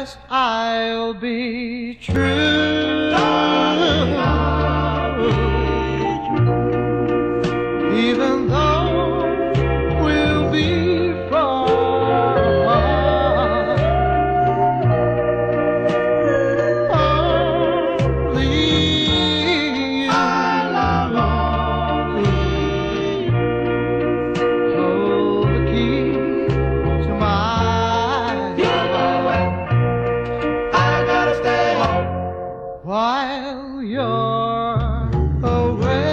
Yes, I'll be true. Even though we'll be far apart, only you hold the key to my while you're away.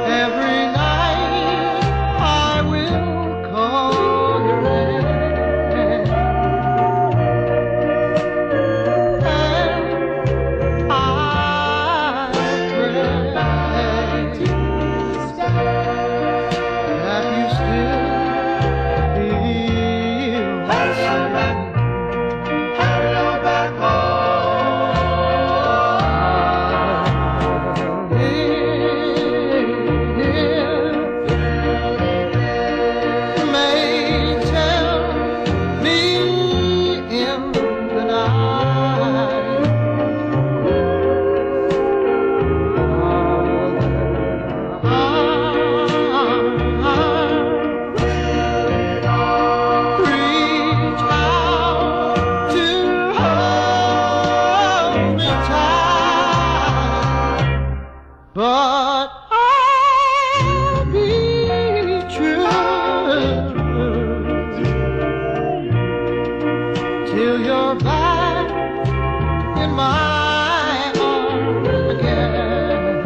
Every night I will call your name, and I pray that you still feel the same. But I'll be true till you're back in my arms again.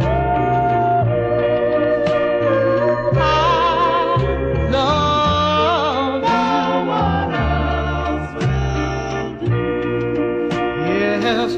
I love you. No one else will do. Yes,